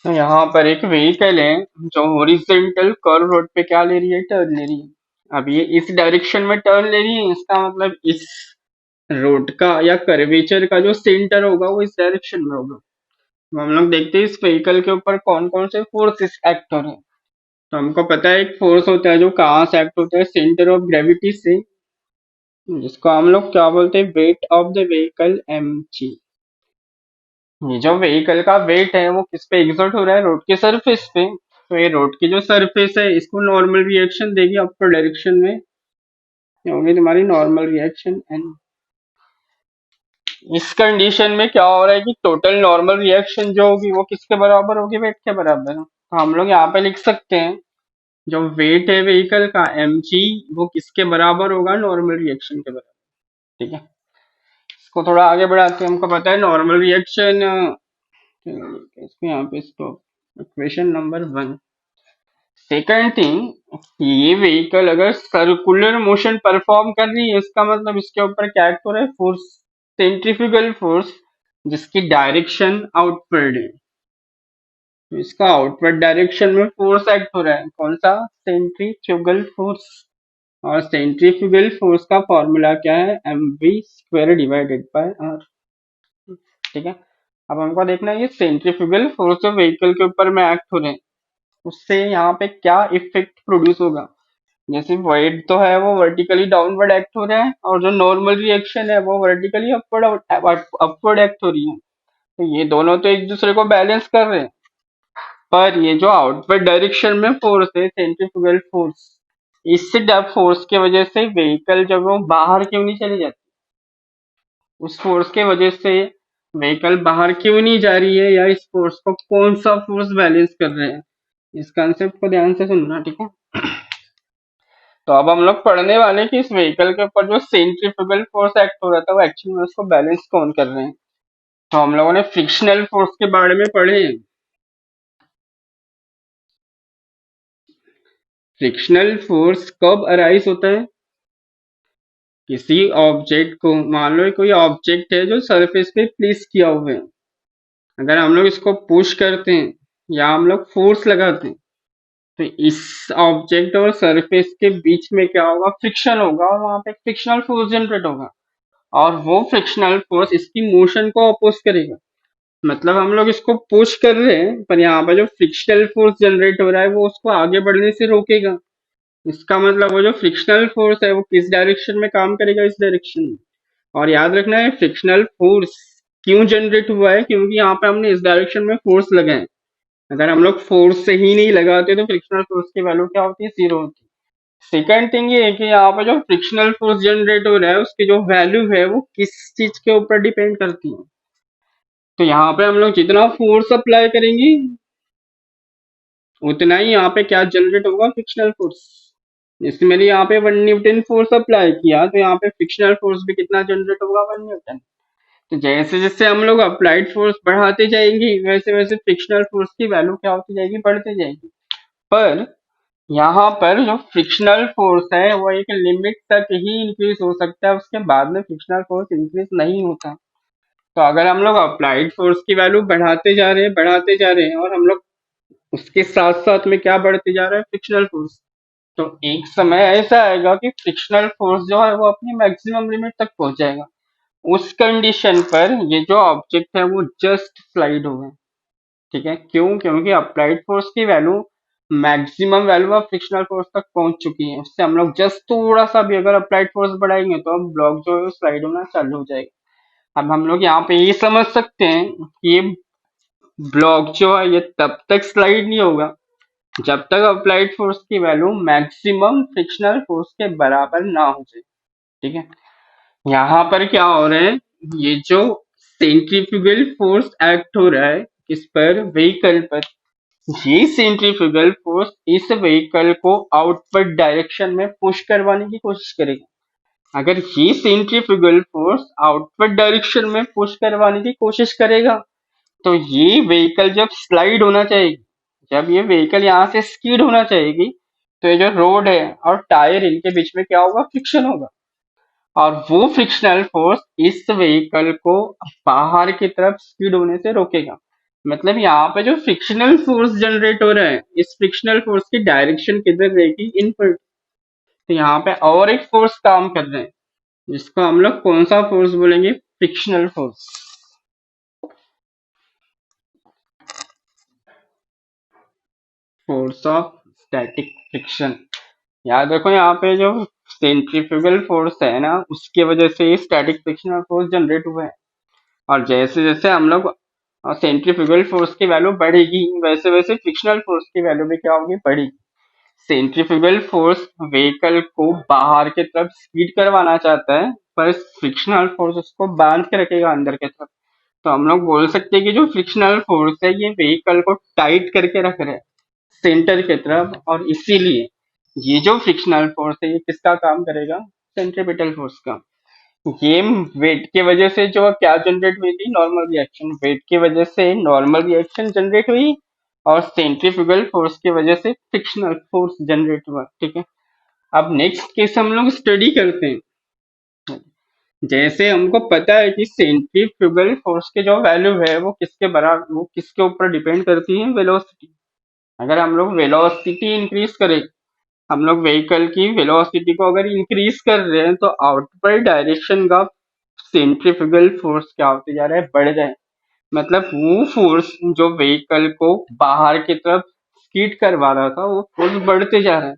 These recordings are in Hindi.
तो यहाँ पर एक व्हीकल है जो हॉरिजॉन्टल कर्व रोड पे क्या ले रही है, टर्न ले रही है। अब ये इस डायरेक्शन में टर्न ले रही है, इसका मतलब इस रोड का या कर्वेचर का जो सेंटर होगा वो इस डायरेक्शन में होगा। तो हम लोग देखते हैं इस व्हीकल के ऊपर कौन कौन से फोर्सेस एक्ट हो रहे हैं। तो हमको पता है एक फोर्स होता है जो कहाँ से एक्ट होता है, सेंटर ऑफ ग्रेविटी से, जिसको हम लोग क्या बोलते हैं, weight of the vehicle mg। ये जो व्हीकल का वेट है वो किस पे एग्जर्ट हो रहा है, रोड के सरफेस पे। तो ये रोड की जो सरफेस है इसको नॉर्मल रिएक्शन देगी अपर डायरेक्शन में, ये होगी तुम्हारी नॉर्मल रिएक्शन एन। इस कंडीशन में क्या हो रहा है कि टोटल नॉर्मल रिएक्शन जो होगी वो किसके बराबर होगी, वेट के बराबर। तो हम लोग यहाँ पे लिख सकते हैं जो वेट है व्हीकल का mg, वो किसके बराबर होगा, नॉर्मल रिएक्शन के बराबर। ठीक है, इसको थोड़ा आगे बढ़ाते हैं। हमको पता है नॉर्मल रिएक्शन, इसको यहाँ पे stop, equation number 1। Second thing, ये व्हीकल अगर सर्कुलर मोशन परफॉर्म कर रही है, इसका मतलब इसके ऊपर क्या एक्ट हो रहा है, फोर्स, सेंट्रीफ्यूगल फोर्स, जिसकी डायरेक्शन आउटवर्ड है। तो इसका आउटवर्ड डायरेक्शन में फोर्स एक्ट हो रहा है, कौन सा, सेंट्रीफ्यूगल फोर्स। और सेंट्रीफ्यूगल फोर्स का फॉर्मूला क्या है, mv² डिवाइडेड बाय आर। ठीक है, अब हमको देखना है ये सेंट्रीफ्यूगल फोर्स जो व्हीकल के ऊपर में एक्ट हो रहे हैं उससे यहाँ पे क्या इफेक्ट प्रोड्यूस होगा। जैसे वेट तो है वो वर्टिकली डाउनवर्ड एक्ट हो रहा है, और जो नॉर्मल रिएक्शन है वो वर्टिकली अपवर्ड अपवर्ड एक्ट हो रही है। तो ये दोनों तो एक दूसरे को बैलेंस कर रहे हैं। पर ये जो आउटवर्ड डायरेक्शन में फोर्स है, सेंट्रीफ्यूगल फोर्स, इस फोर्स की वजह से व्हीकल जब वो बाहर क्यों नहीं चली जाती, उस फोर्स के वजह से व्हीकल बाहर क्यों नहीं जा रही है, या इस फोर्स को कौन सा फोर्स बैलेंस कर रहे हैं, इस कंसेप्ट को ध्यान से सुनना। ठीक है, तो अब हम लोग पढ़ने वाले हैं कि इस व्हीकल के ऊपर जो सेंट्रीफ्यूगल फोर्स एक्ट हो रहा था वो एक्चुअली में उसको बैलेंस कौन कर रहे हैं। तो हम लोगों ने फ्रिक्शनल फोर्स के बारे में पढ़े। फ्रिक्शनल फोर्स कब अराइज होता है, किसी ऑब्जेक्ट को, मान लो कोई ऑब्जेक्ट है जो सरफेस पे प्लेस किया हुआ है, अगर हम लोग इसको पुश करते हैं या हम लोग फोर्स लगाते हैं, तो इस ऑब्जेक्ट और सरफेस के बीच में क्या होगा, फ्रिक्शन होगा, और वहां पे फ्रिक्शनल फोर्स जनरेट होगा। और वो फ्रिक्शनल फोर्स इसकी मोशन को अपोज करेगा। मतलब हम लोग इसको पुश कर रहे हैं, पर यहाँ पर जो फ्रिक्शनल फोर्स जनरेट हो रहा है वो उसको आगे बढ़ने से रोकेगा। इसका मतलब वो जो फ्रिक्शनल फोर्स है वो किस डायरेक्शन में काम करेगा, इस डायरेक्शन में। और याद रखना है फ्रिक्शनल फोर्स क्यों जनरेट हुआ है, क्योंकि यहाँ पे हमने इस डायरेक्शन में फोर्स लगाए। अगर हम लोग फोर्स से ही नहीं लगाते तो फ्रिक्शनल फोर्स की वैल्यू क्या होती है, 0 होती है। सेकंड थिंग ये है कि यहाँ पर जो फ्रिक्शनल फोर्स जनरेट हो रहा है उसकी जो वैल्यू है वो किस चीज के ऊपर डिपेंड करती है। तो यहाँ पे हम लोग जितना फोर्स अप्लाई करेंगे उतना ही यहाँ पे क्या जनरेट होगा, फ्रिक्शनल फोर्स। जैसे मैंने यहाँ पे 1 न्यूटन फोर्स अप्लाई किया तो यहाँ पे फ्रिक्शनल फोर्स भी कितना जनरेट होगा, 1 न्यूटन। तो जैसे जैसे हम लोग अप्लाइड फोर्स बढ़ाते जाएंगे वैसे वैसे फ्रिक्शनल फोर्स की वैल्यू क्या होती जाएगी, बढ़ती जाएगी। पर यहाँ पर जो फ्रिक्शनल फोर्स है वो एक लिमिट तक ही इंक्रीज हो सकता है, उसके बाद में फ्रिक्शनल फोर्स इंक्रीज नहीं होता। तो अगर हम लोग अप्लाइड फोर्स की वैल्यू बढ़ाते जा रहे हैं बढ़ाते जा रहे हैं, और हम लोग उसके साथ साथ में क्या बढ़ते जा रहा है, फ्रिक्शनल फोर्स, तो एक समय ऐसा आएगा कि फ्रिक्शनल फोर्स जो है वो अपनी मैक्सिमम लिमिट तक पहुंच जाएगा। उस कंडीशन पर ये जो ऑब्जेक्ट है वो जस्ट स्लाइड होगा। ठीक है, क्यों, क्योंकि अप्लाइड फोर्स की value maximum value of frictional force तक पहुंच चुकी है। उससे हम लोग जस्ट थोड़ा सा भी अगर अप्लाइड फोर्स बढ़ाएंगे तो अब ब्लॉक जो है स्लाइड होना चालू हो जाएगा। अब हम लोग यहाँ पे ये समझ सकते हैं कि ये ब्लॉक जो है ये तब तक स्लाइड नहीं होगा जब तक अप्लाइड फोर्स की वैल्यू मैक्सिमम फ्रिक्शनल फोर्स के बराबर ना हो जाए। ठीक है, यहाँ पर क्या हो रहा है, ये जो सेंट्रीफ्यूगल फोर्स एक्ट हो रहा है किस पर, व्हीकल पर, ये सेंट्रीफ्यूगल फोर्स इस व्हीकल को आउटवर्ड डायरेक्शन में पुश करवाने की कोशिश करेगा। अगर ये सेंट्रीफ्यूगल फोर्स आउटवर्ड डायरेक्शन में पुश करवाने की कोशिश करेगा तो ये व्हीकल जब स्लाइड होना चाहेगी, जब ये व्हीकल यहाँ से स्कीड होना चाहेगी, तो ये जो रोड है और टायर इनके बीच में क्या होगा, फ्रिक्शन होगा। और वो फ्रिक्शनल फोर्स इस व्हीकल को बाहर की तरफ स्पीड होने से रोकेगा। मतलब यहाँ पे जो फ्रिक्शनल फोर्स जनरेट हो रहा है, इस फ्रिक्शनल फोर्स की डायरेक्शन किधर रहेगी, इनवर्ट। तो यहाँ पे और एक फोर्स काम कर रहे हैं, जिसको हम लोग कौन सा फोर्स बोलेंगे, frictional force. Force of static friction. याद रखो यहाँ पे जो सेंट्रीफ्यूगल फोर्स है ना, उसकी वजह से ये स्टैटिक फ्रिक्शनल फोर्स जनरेट हुआ है। और जैसे जैसे हम लोग सेंट्रीफ्यूगल फोर्स की वैल्यू बढ़ेगी, वैसे वैसे फ्रिक्शनल फोर्स की वैल्यू भी क्या होगी, बढ़ेगी। सेंट्रीफ्यूगल फोर्स व्हीकल को बाहर की तरफ स्पीड करवाना चाहता है, पर फ्रिक्शनल फोर्स उसको बांध के रखेगा अंदर की तरफ। तो हम लोग बोल सकते हैं कि जो फ्रिक्शनल फोर्स है ये व्हीकल को टाइट करके रख रहे हैं सेंटर की तरफ, और इसीलिए ये जो फ्रिक्शनल फोर्स है ये किसका काम करेगा, सेंट्रीपिटल फोर्स का। ये वेट की वजह से जो क्या जनरेट हुई थी, नॉर्मल रिएक्शन। वेट की वजह से नॉर्मल रिएक्शन जनरेट हुई, और सेंट्रीफ्यूगल फोर्स की वजह से फ्रिक्शनल फोर्स जनरेट हुआ, ठीक है। अब नेक्स्ट केस हम लोग स्टडी करते हैं। जैसे हमको पता है कि सेंट्रीफ्यूगल फोर्स की जो वैल्यू है वो किसके बराबर, वो किसके ऊपर डिपेंड करती है, वेलोसिटी। अगर हम लोग वेलोसिटी इंक्रीज करें, हम लोग व्हीकल की वेलोसिटी को अगर इंक्रीज कर रहे हैं, तो आउटवर्ड डायरेक्शन का सेंट्रीफ्यूगल फोर्स क्या होते जा रहा है, बढ़ जाए। मतलब वो फोर्स जो व्हीकल को बाहर की तरफ स्कीड करवा रहा था, वो फोर्स बढ़ते जा रहा है।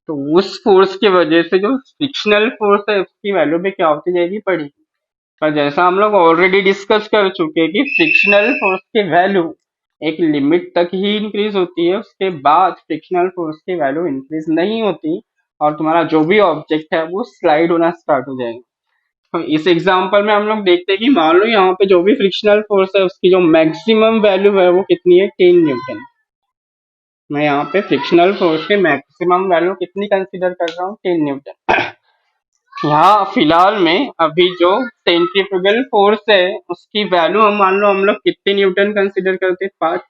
तो उस फोर्स की वजह से जो फ्रिक्शनल फोर्स है उसकी वैल्यू भी क्या होती जाएगी, बढ़ेगी। पर जैसा हम लोग ऑलरेडी डिस्कस कर चुके हैं कि फ्रिक्शनल फोर्स की वैल्यू एक लिमिट तक ही इंक्रीज होती है, उसके बाद फ्रिक्शनल फोर्स की वैल्यू इंक्रीज नहीं होती, और तुम्हारा जो भी ऑब्जेक्ट है वो स्लाइड होना स्टार्ट हो जाएगा। तो इस एग्जांपल में हम लोग देखते हैं कि मान लो यहाँ पे जो भी फ्रिक्शनल फोर्स है उसकी जो मैक्सिमम वैल्यू है वो कितनी है, 10 न्यूटन। मैं यहाँ पे फ्रिक्शनल फोर्स की मैक्सिमम वैल्यू कितनी कंसीडर कर रहा हूँ, 10 न्यूटन। यहाँ फिलहाल में अभी जो सेंट्रीफ्यूगल फोर्स है उसकी वैल्यू हम मान लो हम लोग कितने न्यूटन कंसीडर करते हैं, 5।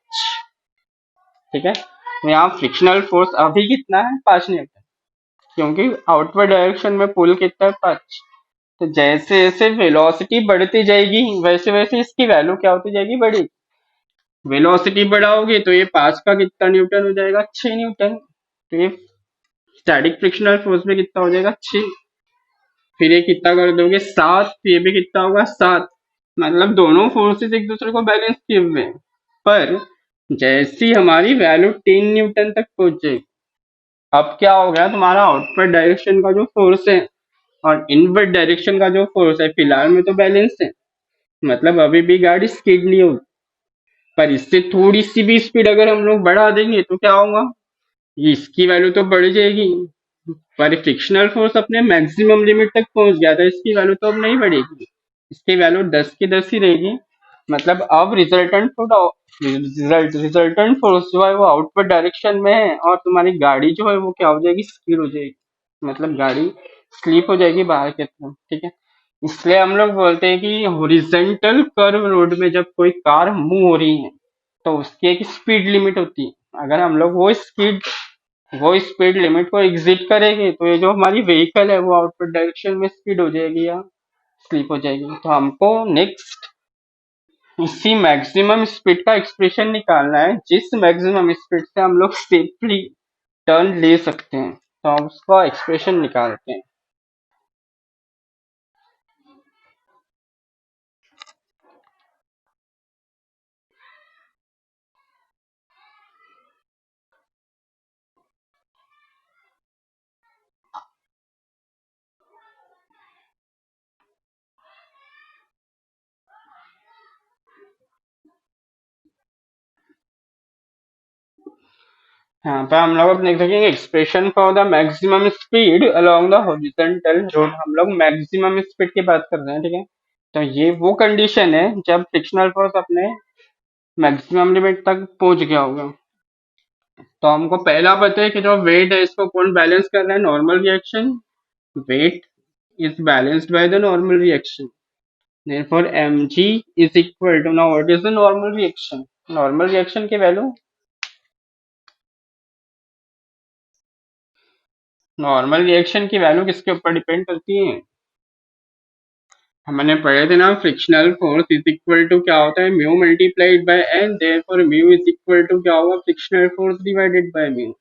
ठीक है, तो यहाँ फ्रिक्शनल फोर्स अभी कितना है, 5 न्यूटन, क्योंकि आउटवर्ड डायरेक्शन में पुल कितना है, 5। तो जैसे जैसे वेलोसिटी बढ़ती जाएगी वैसे वैसे इसकी वैल्यू क्या होती जाएगी, बढ़ेगी। वेलोसिटी बढ़ाओगे तो ये 5 का कितना न्यूटन हो जाएगा, 6 न्यूटन। तो ये स्टैटिक फ्रिक्शनल फोर्स में कितना हो जाएगा, 6। फिर ये कितना कर दोगे, 7, ये भी कितना होगा, 7। मतलब दोनों फोर्सेस एक दूसरे को बैलेंस किए हुए हैं। पर जैसी हमारी वैल्यू 10 न्यूटन तक पहुंच जाएगी, अब क्या हो गया, तुम्हारा आउटवर्ड डायरेक्शन का जो फोर्स है और इनवर्ड डायरेक्शन का जो फोर्स है फिलहाल में तो बैलेंस है। मतलब अभी भी गाड़ी स्किड नहीं होगी, पर इससे थोड़ी सी भी स्पीड अगर हम लोग बढ़ा देंगे तो क्या होगा, ये इसकी वैल्यू तो बढ़ जाएगी। पर फ्रिक्शनल फोर्स अपने मैक्सिमम लिमिट तक पहुंच गया था, इसकी वैल्यू तो अब नहीं बढ़ेगी, इसकी वैल्यू 10 की 10 ही रहेगी। मतलब अब रिजल्टेंट फोर्स जो है वो आउटवर्ड डायरेक्शन में है, और तुम्हारी गाड़ी जो है वो क्या हो जाएगी, स्किड हो जाएगी। मतलब गाड़ी स्लीप हो जाएगी बाहर की तरफ, ठीक है। इसलिए हम लोग बोलते हैं कि हॉरिजॉन्टल कर्व रोड में जब कोई कार मूव हो रही है तो उसकी एक स्पीड लिमिट होती है। अगर हम लोग वो स्पीड लिमिट को एग्जिट करेंगे तो ये जो हमारी व्हीकल है वो आउटवर्ड डायरेक्शन में स्पीड हो जाएगी या स्लीप हो जाएगी। तो हमको नेक्स्ट इसी मैक्सिमम स्पीड का एक्सप्रेशन निकालना है, जिस मैक्सिमम स्पीड से हम लोग सेफली टर्न ले सकते हैं। तो हम उसका एक्सप्रेशन निकालते हैं। यहाँ पे हम लोग अपने देखेंगे expression for the maximum speed along the horizontal road. हम लोग मैक्सिमम स्पीड की बात कर रहे हैं, ठीक है। तो ये वो कंडीशन है जब फ्रिक्शनल फोर्स अपने मैक्सिमम लिमिट तक पहुंच गया होगा। तो हमको पहला पता है कि जो वेट है इसको कौन बैलेंस कर रहा है, normal reaction. Weight is balanced by the normal reaction, therefore mg is equal to, now what is the normal reaction, normal reaction की वैल्यू, नॉर्मल रिएक्शन की वैल्यू किसके ऊपर डिपेंड करती है, हमने पढ़े थे ना, frictional force is equal to क्या होता है, mu multiplied by N, therefore mu is equal to क्या होगा, frictional force divided by mu.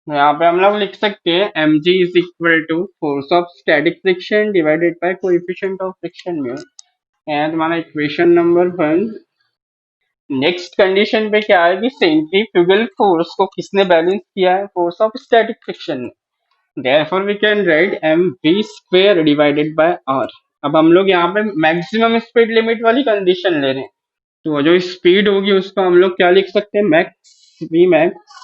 यहाँ पे हम लोग लिख सकते हैं M G is equal to force of static friction divided by coefficient of friction mu. And हमारा इक्वेशन नंबर 1। नेक्स्ट कंडीशन पे क्या है कि सेंट्रीफ्यूगल फोर्स को किसने बैलेंस किया है, फोर्स ऑफ स्टैटिक फ्रिक्शन ने। Therefore we can write mv square divided by r। अब हम लोग यहाँ पे मैक्सिमम स्पीड लिमिट वाली कंडीशन ले रहे हैं, तो वो जो स्पीड होगी उसको हम लोग क्या लिख सकते हैं, max V max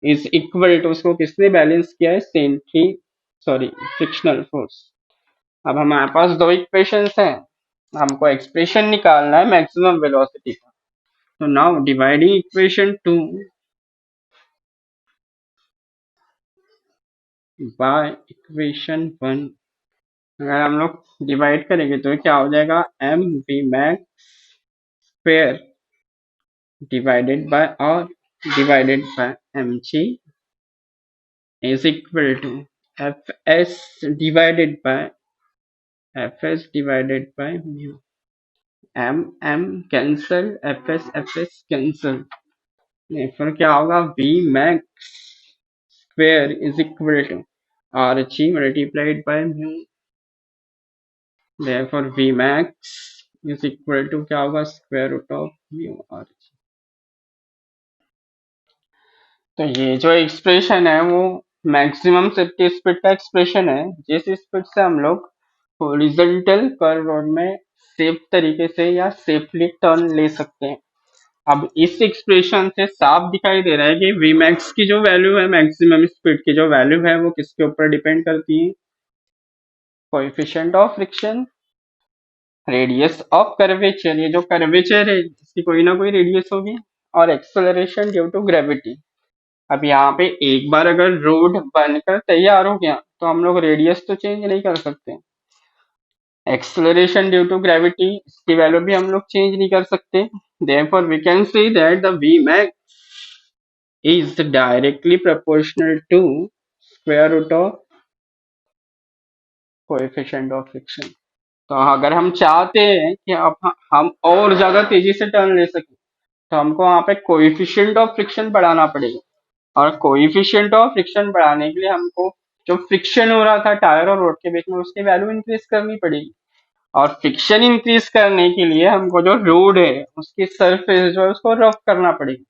is equal to, उसको किसने बैलेंस किया है, सेंट्री सॉरी फ्रिक्शनल फोर्स। अब हमारे पास दो इक्वेशंस हैं, हमको एक्सप्रेशन निकालना है मैक्सिमम वेलोसिटी का। तो now dividing equation 2 by equation 1, अगर हम लोग डिवाइड करेंगे तो क्या हो जाएगा, M V max square divided by R divided by M G is equal to F S divided by mu. M M cancel, F S cancel, फिर क्या होगा, V max square is equal to R G multiplied by mu. Therefore Vmax is equal to क्या होगा, square root of mu R. तो ये जो एक्सप्रेशन है वो मैक्सिमम सेफ्टी स्पीड का एक्सप्रेशन है, जिस स्पीड से हम लोग हॉरिजॉन्टल कर्व रोड में सेफ तरीके से या सेफली टर्न ले सकते हैं। अब इस एक्सप्रेशन से साफ दिखाई दे रहा है कि Vmax की जो वैल्यू है, मैक्सिमम स्पीड की जो वैल्यू है, वो किसके ऊपर डिपेंड करती है, coefficient of friction, radius of curvature, ये जो कर्वेचर है इसकी कोई ना कोई रेडियस होगी, और एक्सेलरेशन ड्यू टू ग्रेविटी। अब यहाँ पे एक बार अगर रोड बनकर तैयार हो गया तो हम लोग रेडियस तो चेंज नहीं कर सकते, एक्सेलरेशन ड्यू टू ग्रेविटी इसकी वैल्यू भी हम लोग चेंज नहीं कर सकते। Therefore we can say that the Vmax is directly proportional to square root of coefficient of friction. तो अगर हम चाहते हैं कि अब हम और ज्यादा तेजी से टर्न ले सकें, तो हमको वहां पे कोएफिशिएंट ऑफ फ्रिक्शन बढ़ाना पड़ेगा, और कोएफिशिएंट ऑफ फ्रिक्शन बढ़ाने के लिए हमको जो फ्रिक्शन हो रहा था टायर और रोड के बीच में उसकी वैल्यू इंक्रीज करनी पड़ेगी, और फ्रिक्शन इंक्रीज करने के लिए हमको जो रोड है उसकी सरफेस जो है उसको रफ करना पड़ेगी।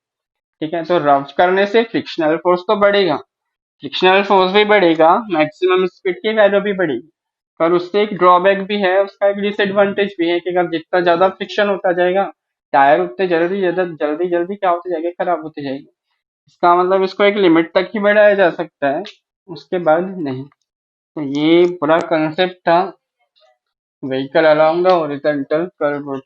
ठीक है, तो रफ करने से फ्रिक्शनल फोर्स तो बढ़ेगा, फ्रिक्शनल फोर्स भी बढ़ेगा, मैक्सिमम स्पीड की वैल्यू भी बढ़ेगी, पर उससे एक ड्रॉबैक भी है, उसका एक डिसएडवांटेज भी है कि अगर जितना ज्यादा फ्रिक्शन होता जाएगा टायर उतने जल्दी जल्दी क्या होते जाएगा, खराब होते जाएंगे। इसका मतलब इसको एक लिमिट तक ही बढ़ाया जा सकता है, उसके बाद नहीं। तो ये पूरा कंसेप्ट था vehicle along the horizontal curve.